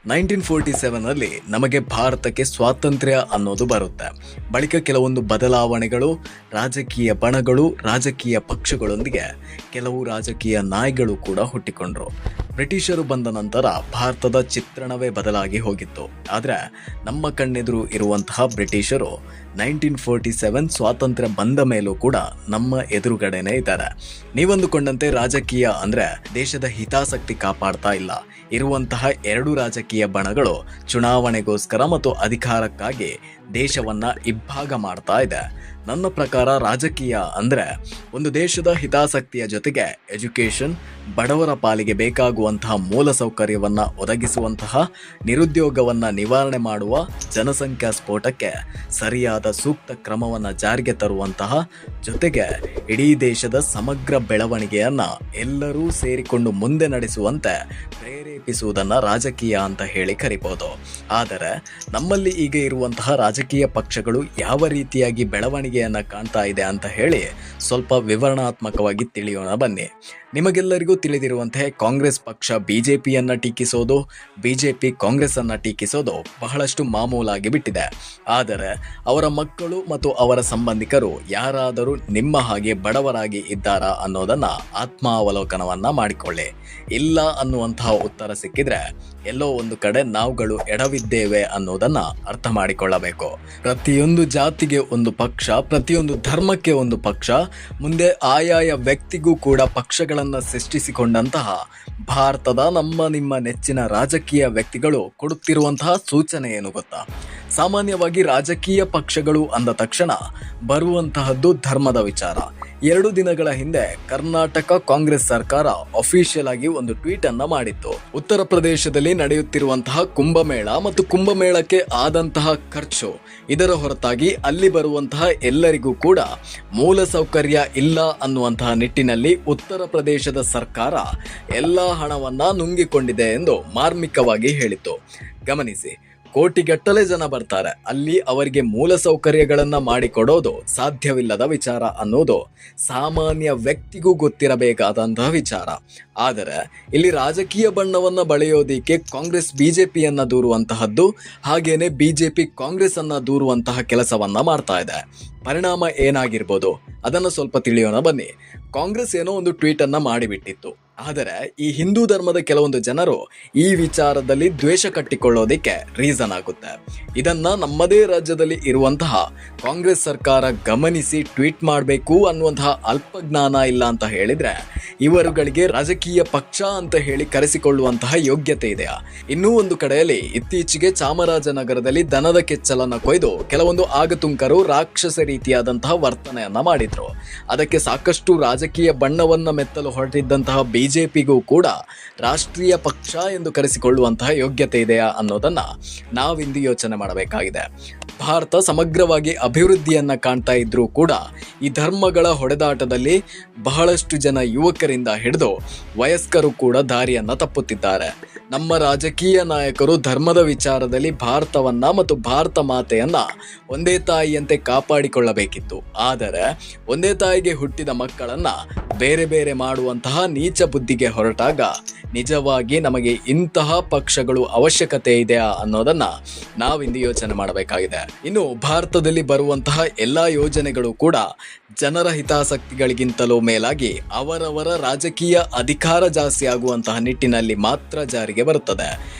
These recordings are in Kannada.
1947 ನಮಗೆ ಭಾರತಕ್ಕೆ ಸ್ವಾತಂತ್ರ್ಯ ಅನ್ನೋದು ಬರುತ್ತೆ. ಬಳಿಕ ಕೆಲವೊಂದು ಬದಲಾವಣೆಗಳು, ರಾಜಕೀಯ ಬಣಗಳು, ರಾಜಕೀಯ ಪಕ್ಷಗಳೊಂದಿಗೆ ಕೆಲವು ರಾಜಕೀಯ ನಾಯಕರು ಕೂಡ ಹುಟ್ಟಿಕೊಂಡ್ರು. ಬ್ರಿಟಿಷರು ಬಂದ ನಂತರ ಭಾರತದ ಚಿತ್ರಣವೇ ಬದಲಾಗಿ ಹೋಗಿತ್ತು. ಆದರೆ ನಮ್ಮ ಕಣ್ಣೆದುರು ಇರುವಂತಹ ಬ್ರಿಟಿಷರು 1947 ಸ್ವಾತಂತ್ರ್ಯ ಬಂದ ಮೇಲೂ ಕೂಡ ನಮ್ಮ ಎದುರುಗಡೆನೇ ಇದ್ದಾರೆ. ನೀವಂದುಕೊಂಡಂತೆ ರಾಜಕೀಯ ಅಂದ್ರೆ ದೇಶದ ಹಿತಾಸಕ್ತಿ ಕಾಪಾಡ್ತಾ ಇಲ್ಲ. ಇರುವಂತಹ ಎರಡು ರಾಜಕೀಯ ಬಣಗಳು ಚುನಾವಣೆಗೋಸ್ಕರ ಮತ್ತು ಅಧಿಕಾರಕ್ಕಾಗಿ ದೇಶವನ್ನ ಇಬ್ಬಾಗ ಮಾಡ್ತಾ ಇದೆ. ನನ್ನ ಪ್ರಕಾರ ರಾಜಕೀಯ ಅಂದ್ರೆ ಒಂದು ದೇಶದ ಹಿತಾಸಕ್ತಿಯ ಜೊತೆಗೆ ಎಜುಕೇಷನ್, ಬಡವರ ಪಾಲಿಗೆ ಬೇಕಾಗುವಂತಹ ಮೂಲಸೌಕರ್ಯವನ್ನ ಒದಗಿಸುವಂತಹ, ನಿರುದ್ಯೋಗವನ್ನ ನಿವಾರಣೆ ಮಾಡುವ, ಜನಸಂಖ್ಯಾ ಸ್ಫೋಟಕ್ಕೆ ಸರಿಯಾದ ಸೂಕ್ತ ಕ್ರಮವನ್ನ ಜಾರಿಗೆ ತರುವಂತಹ, ಜೊತೆಗೆ ಇಡೀ ದೇಶದ ಸಮಗ್ರ ಬೆಳವಣಿಗೆಯನ್ನ ಎಲ್ಲರೂ ಸೇರಿಕೊಂಡು ಮುಂದೆ ನಡೆಸುವಂತೆ ಪ್ರೇರೇಪಿಸುವುದನ್ನ ರಾಜಕೀಯ ಅಂತ ಹೇಳಿ ಕರಿಬಹುದು. ಆದರೆ ನಮ್ಮಲ್ಲಿ ಈಗ ಇರುವಂತಹ ರಾಜಕೀಯ ಪಕ್ಷಗಳು ಯಾವ ರೀತಿಯಾಗಿ ಬೆಳವಣಿಗೆಯನ್ನ ಕಾಣ್ತಾ ಇದೆ ಅಂತ ಹೇಳಿ ಸ್ವಲ್ಪ ವಿವರಣಾತ್ಮಕವಾಗಿ ತಿಳಿಯೋಣ ಬನ್ನಿ. ನಿಮಗೆಲ್ಲರಿಗೂ ತಿಳಿದಿರುವಂತೆ ಕಾಂಗ್ರೆಸ್ ಪಕ್ಷ ಬಿಜೆಪಿಯನ್ನ ಟೀಕಿಸೋದು, ಬಿಜೆಪಿ ಕಾಂಗ್ರೆಸ್ ಅನ್ನ ಟೀಕಿಸೋದು ಬಹಳಷ್ಟು ಮಾಮೂಲಾಗಿ ಬಿಟ್ಟಿದೆ. ಆದರೆ ಅವರ ಮಕ್ಕಳು ಮತ್ತು ಅವರ ಸಂಬಂಧಿಕರು ಯಾರಾದರೂ ನಿಮ್ಮ ಹಾಗೆ ಬಡವರಾಗಿ ಇದ್ದಾರಾ ಅನ್ನೋದನ್ನ ಆತ್ಮಾವಲೋಕನವನ್ನ ಮಾಡಿಕೊಳ್ಳಿ. ಇಲ್ಲ ಅನ್ನುವಂತಹ ಉತ್ತರ ಸಿಕ್ಕಿದ್ರೆ ಎಲ್ಲೋ ಒಂದು ಕಡೆ ನಾವುಗಳು ಎಡವಿದ್ದೇವೆ ಅನ್ನೋದನ್ನ ಅರ್ಥ ಮಾಡಿಕೊಳ್ಳಬೇಕು. ಪ್ರತಿಯೊಂದು ಜಾತಿಗೆ ಒಂದು ಪಕ್ಷ, ಪ್ರತಿಯೊಂದು ಧರ್ಮಕ್ಕೆ ಒಂದು ಪಕ್ಷ, ಮುಂದೆ ಆಯಾಯ ವ್ಯಕ್ತಿಗೂ ಕೂಡ ಪಕ್ಷಗಳನ್ನ ಸೃಷ್ಟಿಸಿಕೊಂಡಂತಹ ಭಾರತದ ನಿಮ್ಮ ನೆಚ್ಚಿನ ರಾಜಕೀಯ ವ್ಯಕ್ತಿಗಳು ಕೊಡುತ್ತಿರುವಂತಹ ಸೂಚನೆ ಏನು ಗೊತ್ತಾ? ಸಾಮಾನ್ಯವಾಗಿ ರಾಜಕೀಯ ಪಕ್ಷಗಳು ಅಂದ ತಕ್ಷಣ ಬರುವಂತಹದ್ದು ಧರ್ಮದ ವಿಚಾರ. 2 ದಿನಗಳ ಹಿಂದೆ ಕರ್ನಾಟಕ ಕಾಂಗ್ರೆಸ್ ಸರ್ಕಾರ ಅಫಿಷಿಯಲ್ ಆಗಿ ಒಂದು ಟ್ವೀಟ್ ಅನ್ನ ಮಾಡಿತ್ತು. ಉತ್ತರ ಪ್ರದೇಶದಲ್ಲಿ ನಡೆಯುತ್ತಿರುವಂತಹ ಕುಂಭಮೇಳ ಮತ್ತು ಕುಂಭಮೇಳಕ್ಕೆ ಆದಂತಹ ಖರ್ಚು, ಇದರ ಹೊರತಾಗಿ ಅಲ್ಲಿ ಬರುವಂತಹ ಎಲ್ಲರಿಗೂ ಕೂಡ ಮೂಲ ಸೌಕರ್ಯ ಇಲ್ಲ ಅನ್ನುವಂತಹ ನಿಟ್ಟಿನಲ್ಲಿ ಉತ್ತರ ಪ್ರದೇಶದ ಸರ್ಕಾರ ಎಲ್ಲಾ ಹಣವನ್ನ ನುಂಗಿಕೊಂಡಿದೆ ಎಂದು ಮಾರ್ಮಿಕವಾಗಿ ಹೇಳಿತು. ಗಮನಿಸಿ, ಕೋಟಿಗಟ್ಟಲೆ ಜನ ಬರ್ತಾರೆ, ಅಲ್ಲಿ ಅವರಿಗೆ ಮೂಲ ಸೌಕರ್ಯಗಳನ್ನ ಮಾಡಿಕೊಡೋದು ಸಾಧ್ಯವಿಲ್ಲದ ವಿಚಾರ ಅನ್ನೋದು ಸಾಮಾನ್ಯ ವ್ಯಕ್ತಿಗೂ ಗೊತ್ತಿರಬೇಕಾದಂತಹ ವಿಚಾರ. ಆದರೆ ಇಲ್ಲಿ ರಾಜಕೀಯ ಬಣ್ಣವನ್ನ ಬಳಿಯೋದಿಕ್ಕೆ ಕಾಂಗ್ರೆಸ್ ಬಿಜೆಪಿಯನ್ನ ದೂರುವಂತಹದ್ದು, ಹಾಗೇನೆ ಬಿಜೆಪಿ ಕಾಂಗ್ರೆಸ್ ಅನ್ನ ದೂರುವಂತಹ ಕೆಲಸವನ್ನ ಮಾಡ್ತಾ ಇದೆ. ಪರಿಣಾಮ ಏನಾಗಿರ್ಬೋದು ಅದನ್ನು ಸ್ವಲ್ಪ ತಿಳಿಯೋಣ ಬನ್ನಿ. ಕಾಂಗ್ರೆಸ್ ಏನೋ ಒಂದು ಟ್ವೀಟ್ ಅನ್ನ ಮಾಡಿಬಿಟ್ಟಿತ್ತು. ಆದರೆ ಈ ಹಿಂದೂ ಧರ್ಮದ ಕೆಲವೊಂದು ಜನರು ಈ ವಿಚಾರದಲ್ಲಿ ದ್ವೇಷ ಕಟ್ಟಿಕೊಳ್ಳೋದಿಕ್ಕೆ ರೀಸನ್ ಆಗುತ್ತೆ. ಇದನ್ನ ನಮ್ಮದೇ ರಾಜ್ಯದಲ್ಲಿ ಇರುವಂತಹ ಕಾಂಗ್ರೆಸ್ ಸರ್ಕಾರ ಗಮನಿಸಿ ಟ್ವೀಟ್ ಮಾಡಬೇಕು ಅನ್ನುವಂತಹ ಅಲ್ಪಜ್ಞಾನ ಇಲ್ಲ ಅಂತ ಹೇಳಿದ್ರೆ ಇವರುಗಳಿಗೆ ರಾಜಕೀಯ ಪಕ್ಷ ಅಂತ ಹೇಳಿ ಕರೆಸಿಕೊಳ್ಳುವಂತಹ ಯೋಗ್ಯತೆ ಇದೆಯಾ? ಇನ್ನೂ ಒಂದು ಕಡೆಯಲ್ಲಿ ಇತ್ತೀಚೆಗೆ ಚಾಮರಾಜನಗರದಲ್ಲಿ ದನದ ಕೆಚ್ಚಲನ್ನ ಕೊಯ್ದು ಕೆಲವೊಂದು ಆಗತುಂಕರು ರಾಕ್ಷಸ ರೀತಿಯಾದಂತಹ ವರ್ತನೆಯನ್ನ ಮಾಡಿದ್ರು. ಅದಕ್ಕೆ ಸಾಕಷ್ಟು ರಾಜಕೀಯ ಬಣ್ಣವನ್ನ ಮೆತ್ತಲು ಹೊರಟಿದ್ದಂತಹ ಬಿಜೆಪಿಗೂ ಕೂಡ ರಾಷ್ಟ್ರೀಯ ಪಕ್ಷ ಎಂದು ಕರೆಸಿಕೊಳ್ಳುವಂತಹ ಯೋಗ್ಯತೆ ಇದೆಯಾ ಅನ್ನೋದನ್ನ ನಾವಿಂದು ಯೋಚನೆ ಮಾಡಬೇಕಾಗಿದೆ. ಭಾರತ ಸಮಗ್ರವಾಗಿ ಅಭಿವೃದ್ಧಿಯನ್ನ ಕಾಣ್ತಾ ಇದ್ರೂ ಕೂಡ ಈ ಧರ್ಮಗಳ ಹೊಡೆದಾಟದಲ್ಲಿ ಬಹಳಷ್ಟು ಜನ ಯುವಕರಿಂದ ಹಿಡಿದು ವಯಸ್ಕರು ಕೂಡ ದಾರಿಯನ್ನ ತಪ್ಪುತ್ತಿದ್ದಾರೆ. ನಮ್ಮ ರಾಜಕೀಯ ನಾಯಕರು ಧರ್ಮದ ವಿಚಾರದಲ್ಲಿ ಭಾರತವನ್ನ ಮತ್ತು ಭಾರತ ಮಾತೆಯನ್ನ ಒಂದೇ ತಾಯಿಯಂತೆ ಕಾಪಾಡಿಕೊಳ್ಳಬೇಕಿತ್ತು. ಆದರೆ ಒಂದೇ ತಾಯಿಗೆ ಹುಟ್ಟಿದ ಮಕ್ಕಳನ್ನ ಬೇರೆ ಬೇರೆ ಮಾಡುವಂತಹ ನೀಚ ಬುದ್ಧಿಗೆ ಹೊರಟಾಗ ನಿಜವಾಗಿ ನಮಗೆ ಇಂತಹ ಪಕ್ಷಗಳು ಅವಶ್ಯಕತೆ ಇದೆಯಾ ಅನ್ನೋದನ್ನ ನಾವಿಂದು ಯೋಚನೆ ಮಾಡಬೇಕಾಗಿದೆ. ಇನ್ನು ಭಾರತದಲ್ಲಿ ಬರುವಂತಹ ಎಲ್ಲಾ ಯೋಜನೆಗಳು ಕೂಡ ಜನರ ಹಿತಾಸಕ್ತಿಗಳಿಗಿಂತಲೂ ಮೇಲಾಗಿ ಅವರವರ ರಾಜಕೀಯ ಅಧಿಕಾರ ಜಾಸ್ತಿ ಆಗುವಂತಹ ನಿಟ್ಟಿನಲ್ಲಿ ಮಾತ್ರ ಜಾರಿಗೆ ಬರುತ್ತದೆ.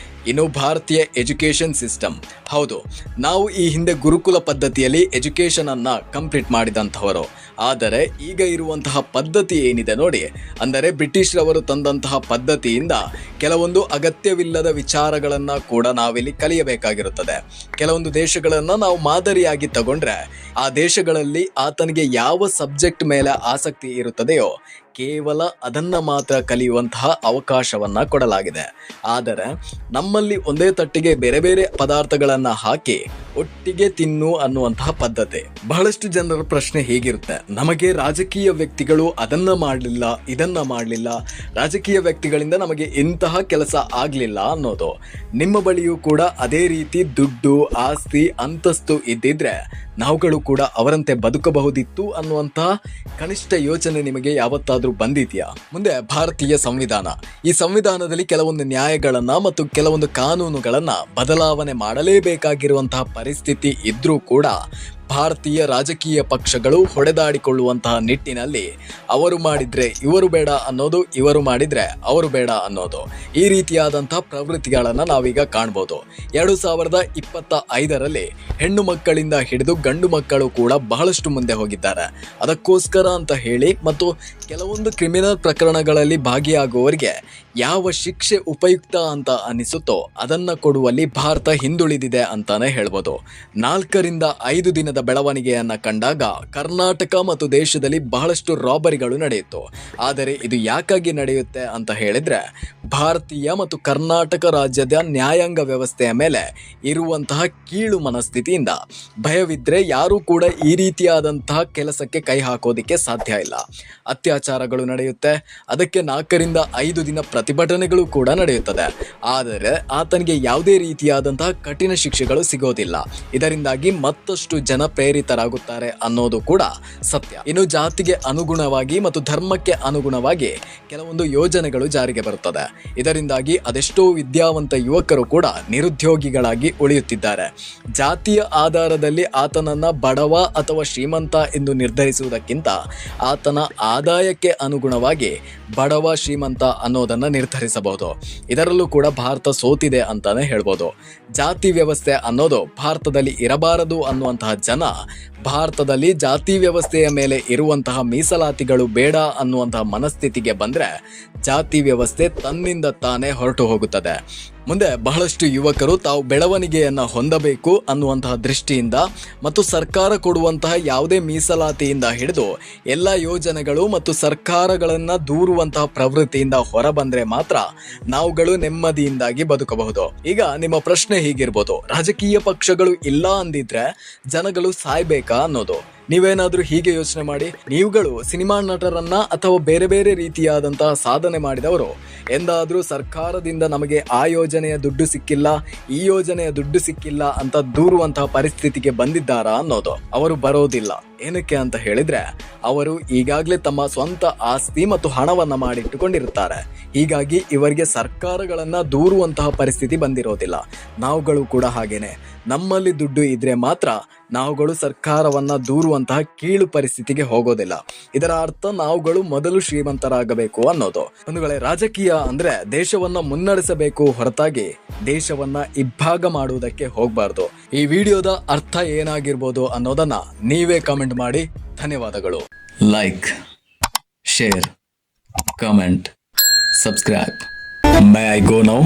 ಇನ್ನು ಭಾರತೀಯ ಎಜುಕೇಷನ್ ಸಿಸ್ಟಮ್, ಹೌದು, ನಾವು ಈ ಹಿಂದೆ ಗುರುಕುಲ ಪದ್ಧತಿಯಲ್ಲಿ ಎಜುಕೇಷನ್ ಅನ್ನ ಕಂಪ್ಲೀಟ್ ಮಾಡಿದಂಥವರು. ಆದರೆ ಈಗ ಇರುವಂತಹ ಪದ್ಧತಿ ಏನಿದೆ ನೋಡಿ, ಅಂದರೆ ಬ್ರಿಟಿಷರವರು ತಂದಂತಹ ಪದ್ಧತಿಯಿಂದ ಕೆಲವೊಂದು ಅಗತ್ಯವಿಲ್ಲದ ವಿಚಾರಗಳನ್ನ ಕೂಡ ನಾವಿಲ್ಲಿ ಕಲಿಯಬೇಕಾಗಿರುತ್ತದೆ. ಕೆಲವೊಂದು ದೇಶಗಳನ್ನ ನಾವು ಮಾದರಿಯಾಗಿ ತಗೊಂಡ್ರೆ ಆ ದೇಶಗಳಲ್ಲಿ ಆತನಿಗೆ ಯಾವ ಸಬ್ಜೆಕ್ಟ್ ಮೇಲೆ ಆಸಕ್ತಿ ಇರುತ್ತದೆಯೋ ಕೇವಲ ಅದನ್ನ ಮಾತ್ರ ಕಲಿಯುವಂತಹ ಅವಕಾಶವನ್ನ ಕೊಡಲಾಗಿದೆ. ಆದರೆ ನಮ್ಮಲ್ಲಿ ಒಂದೇ ತಟ್ಟಿಗೆ ಬೇರೆ ಬೇರೆ ಪದಾರ್ಥಗಳನ್ನ ಹಾಕಿ ಒಟ್ಟಿಗೆ ತಿನ್ನು ಅನ್ನುವಂತಹ ಪದ್ಧತಿ. ಬಹಳಷ್ಟು ಜನರ ಪ್ರಶ್ನೆ ಹೀಗಿರುತ್ತೆ, ನಮಗೆ ರಾಜಕೀಯ ವ್ಯಕ್ತಿಗಳು ಅದನ್ನ ಮಾಡಲಿಲ್ಲ, ಇದನ್ನ ಮಾಡಲಿಲ್ಲ, ರಾಜಕೀಯ ವ್ಯಕ್ತಿಗಳಿಂದ ನಮಗೆ ಇಂತಹ ಕೆಲಸ ಆಗ್ಲಿಲ್ಲ ಅನ್ನೋದು. ನಿಮ್ಮ ಬಳಿಯೂ ಕೂಡ ಅದೇ ರೀತಿ ದುಡ್ಡು, ಆಸ್ತಿ, ಅಂತಸ್ತು ಇದ್ದಿದ್ರೆ ನಾವುಗಳು ಕೂಡ ಅವರಂತೆ ಬದುಕಬಹುದಿತ್ತು ಅನ್ನುವಂತಹ ಕನಿಷ್ಠ ಯೋಚನೆ ನಿಮಗೆ ಯಾವತ್ತಾದ್ರೂ ಬಂದಿದೆಯಾ? ಮುಂದೆ ಭಾರತೀಯ ಸಂವಿಧಾನ. ಈ ಸಂವಿಧಾನದಲ್ಲಿ ಕೆಲವೊಂದು ನ್ಯಾಯಗಳನ್ನ ಮತ್ತು ಕೆಲವೊಂದು ಕಾನೂನುಗಳನ್ನ ಬದಲಾವಣೆ ಮಾಡಲೇಬೇಕಾಗಿರುವಂತಹ ಪರಿಸ್ಥಿತಿ ಇದ್ರೂ ಕೂಡ ಭಾರತೀಯ ರಾಜಕೀಯ ಪಕ್ಷಗಳು ಹೊಡೆದಾಡಿಕೊಳ್ಳುವಂತಹ ನಿಟ್ಟಿನಲ್ಲಿ ಅವರು ಮಾಡಿದ್ರೆ ಇವರು ಬೇಡ ಅನ್ನೋದು, ಇವರು ಮಾಡಿದ್ರೆ ಅವರು ಬೇಡ ಅನ್ನೋದು, ಈ ರೀತಿಯಾದಂತಹ ಪ್ರವೃತ್ತಿಗಳನ್ನು ನಾವೀಗ ಕಾಣ್ಬೋದು. 2025ರಲ್ಲಿ ಹೆಣ್ಣು ಮಕ್ಕಳಿಂದ ಹಿಡಿದು ಗಂಡು ಮಕ್ಕಳು ಕೂಡ ಬಹಳಷ್ಟು ಮುಂದೆ ಹೋಗಿದ್ದಾರೆ. ಅದಕ್ಕೋಸ್ಕರ ಅಂತ ಹೇಳಿ ಮತ್ತು ಕೆಲವೊಂದು ಕ್ರಿಮಿನಲ್ ಪ್ರಕರಣಗಳಲ್ಲಿ ಭಾಗಿಯಾಗುವವರಿಗೆ ಯಾವ ಶಿಕ್ಷೆ ಉಪಯುಕ್ತ ಅಂತ ಅನಿಸುತ್ತೋ ಅದನ್ನ ಕೊಡುವಲ್ಲಿ ಭಾರತ ಹಿಂದುಳಿದಿದೆ ಅಂತಾನೆ ಹೇಳ್ಬೋದು. 4 ದಿನದ ಬೆಳವಣಿಗೆಯನ್ನ ಕಂಡಾಗ ಕರ್ನಾಟಕ ಮತ್ತು ದೇಶದಲ್ಲಿ ಬಹಳಷ್ಟು ರಾಬರಿಗಳು ನಡೆಯಿತು. ಆದರೆ ಇದು ಯಾಕಾಗಿ ನಡೆಯುತ್ತೆ ಅಂತ ಹೇಳಿದ್ರೆ ಭಾರತೀಯ ಮತ್ತು ಕರ್ನಾಟಕ ರಾಜ್ಯದ ನ್ಯಾಯಾಂಗ ವ್ಯವಸ್ಥೆಯ ಮೇಲೆ ಇರುವಂತಹ ಕೀಳು ಮನಸ್ಥಿತಿಯಿಂದ. ಭಯವಿದ್ರೆ ಯಾರೂ ಕೂಡ ಈ ರೀತಿಯಾದಂತಹ ಕೆಲಸಕ್ಕೆ ಕೈ ಹಾಕೋದಿಕ್ಕೆ ಸಾಧ್ಯ ಇಲ್ಲ. ಅತ್ಯಾಚಾರಗಳು ನಡೆಯುತ್ತೆ, ಅದಕ್ಕೆ 4 ದಿನ ಪ್ರತಿಭಟನೆಗಳು ಕೂಡ ನಡೆಯುತ್ತದೆ. ಆದರೆ ಆತನಿಗೆ ಯಾವುದೇ ರೀತಿಯಾದಂತಹ ಕಠಿಣ ಶಿಕ್ಷೆಗಳು ಸಿಗೋದಿಲ್ಲ. ಇದರಿಂದಾಗಿ ಮತ್ತಷ್ಟು ಜನ ಪ್ರೇರಿತರಾಗುತ್ತಾರೆ ಅನ್ನೋದು ಕೂಡ ಸತ್ಯ. ಇನ್ನು ಜಾತಿಗೆ ಅನುಗುಣವಾಗಿ ಮತ್ತು ಧರ್ಮಕ್ಕೆ ಅನುಗುಣವಾಗಿ ಕೆಲವೊಂದು ಯೋಜನೆಗಳು ಜಾರಿಗೆ ಬರುತ್ತದೆ. ಇದರಿಂದಾಗಿ ಅದೆಷ್ಟೋ ವಿದ್ಯಾವಂತ ಯುವಕರು ಕೂಡ ನಿರುದ್ಯೋಗಿಗಳಾಗಿ ಉಳಿಯುತ್ತಿದ್ದಾರೆ. ಜಾತಿಯ ಆಧಾರದಲ್ಲಿ ಆತನನ್ನ ಬಡವ ಅಥವಾ ಶ್ರೀಮಂತ ಎಂದು ನಿರ್ಧರಿಸುವುದಕ್ಕಿಂತ ಆತನ ಆದಾಯಕ್ಕೆ ಅನುಗುಣವಾಗಿ ಬಡವ ಶ್ರೀಮಂತ ಅನ್ನೋದನ್ನ ನಿರ್ಧರಿಸಬಹುದು. ಇದರಲ್ಲೂ ಕೂಡ ಭಾರತ ಸೋತಿದೆ ಅಂತಾನೆ ಹೇಳ್ಬೋದು. ಜಾತಿ ವ್ಯವಸ್ಥೆ ಅನ್ನೋದು ಭಾರತದಲ್ಲಿ ಇರಬಾರದು ಅನ್ನುವಂತಹ ಜನ ಭಾರತದಲ್ಲಿ ಜಾತಿ ವ್ಯವಸ್ಥೆಯ ಮೇಲೆ ಇರುವಂತಹ ಮೀಸಲಾತಿಗಳು ಬೇಡ ಅನ್ನುವಂತಹ ಮನಸ್ಥಿತಿಗೆ ಬಂದ್ರೆ ಜಾತಿ ವ್ಯವಸ್ಥೆ ತನ್ನಿಂದ ತಾನೇ ಹೊರಟು ಹೋಗುತ್ತದೆ. ಮುಂದೆ ಬಹಳಷ್ಟು ಯುವಕರು ತಾವು ಬೆಳವಣಿಗೆಯನ್ನು ಹೊಂದಬೇಕು ಅನ್ನುವಂತಹ ದೃಷ್ಟಿಯಿಂದ ಮತ್ತು ಸರ್ಕಾರ ಕೊಡುವಂತಹ ಯಾವುದೇ ಮೀಸಲಾತಿಯಿಂದ ಹಿಡಿದು ಎಲ್ಲ ಯೋಜನೆಗಳು ಮತ್ತು ಸರ್ಕಾರಗಳನ್ನು ದೂರುವಂತಹ ಪ್ರವೃತ್ತಿಯಿಂದ ಹೊರಬಂದ್ರೆ ಮಾತ್ರ ನಾವುಗಳು ನೆಮ್ಮದಿಯಿಂದಾಗಿ ಬದುಕಬಹುದು. ಈಗ ನಿಮ್ಮ ಪ್ರಶ್ನೆ ಹೀಗಿರ್ಬೋದು, ರಾಜಕೀಯ ಪಕ್ಷಗಳು ಇಲ್ಲ ಅಂದಿದ್ರೆ ಜನಗಳು ಸಾಯ್ಬೇಕಾ ಅನ್ನೋದು. ನೀವೇನಾದ್ರೂ ಹೀಗೆ ಯೋಚನೆ ಮಾಡಿ, ನೀವುಗಳು ಸಿನಿಮಾ ನಟರನ್ನ ಅಥವಾ ಬೇರೆ ಬೇರೆ ರೀತಿಯಾದಂತಹ ಸಾಧನೆ ಮಾಡಿದವರು ಎಂದಾದ್ರೂ ಸರ್ಕಾರದಿಂದ ನಮಗೆ ಆ ಯೋಜನೆಯ ದುಡ್ಡು ಸಿಕ್ಕಿಲ್ಲ, ಈ ಯೋಜನೆಯ ದುಡ್ಡು ಸಿಕ್ಕಿಲ್ಲ ಅಂತ ದೂರುವಂತಹ ಪರಿಸ್ಥಿತಿಗೆ ಬಂದಿದ್ದಾರಾ ಅನ್ನೋದು? ಅವರು ಬರೋದಿಲ್ಲ. ಏನಕ್ಕೆ ಅಂತ ಹೇಳಿದ್ರೆ ಅವರು ಈಗಾಗಲೇ ತಮ್ಮ ಸ್ವಂತ ಆಸ್ತಿ ಮತ್ತು ಹಣವನ್ನ ಮಾಡಿಟ್ಟುಕೊಂಡಿರುತ್ತಾರೆ. ಹೀಗಾಗಿ ಇವರಿಗೆ ಸರ್ಕಾರಗಳನ್ನ ದೂರುವಂತಹ ಪರಿಸ್ಥಿತಿ ಬಂದಿರೋದಿಲ್ಲ. ನಾವುಗಳು ಕೂಡ ಹಾಗೇನೆ, ನಮ್ಮಲ್ಲಿ ದುಡ್ಡು ಇದ್ರೆ ಮಾತ್ರ ನಾವುಗಳು ಸರ್ಕಾರವನ್ನ ದೂರುವಂತಹ ಕೀಳು ಪರಿಸ್ಥಿತಿಗೆ ಹೋಗೋದಿಲ್ಲ. ಇದರ ಅರ್ಥ ನಾವುಗಳು ಮೊದಲು ಶ್ರೀಮಂತರಾಗಬೇಕು ಅನ್ನೋದು. ಒಂದು ವೇಳೆ ರಾಜಕೀಯ ಅಂದ್ರೆ ದೇಶವನ್ನ ಮುನ್ನಡೆಸಬೇಕು ಹೊರತಾಗಿ ದೇಶವನ್ನ ಇಬ್ಬಾಗ ಮಾಡುವುದಕ್ಕೆ ಹೋಗಬಾರ್ದು. ಈ ವಿಡಿಯೋದ ಅರ್ಥ ಏನಾಗಿರ್ಬೋದು ಅನ್ನೋದನ್ನ ನೀವೇ ಕಮೆಂಟ್ ಮಾಡಿ. ಧನ್ಯವಾದಗಳು. Like, share, comment, subscribe. My I go now?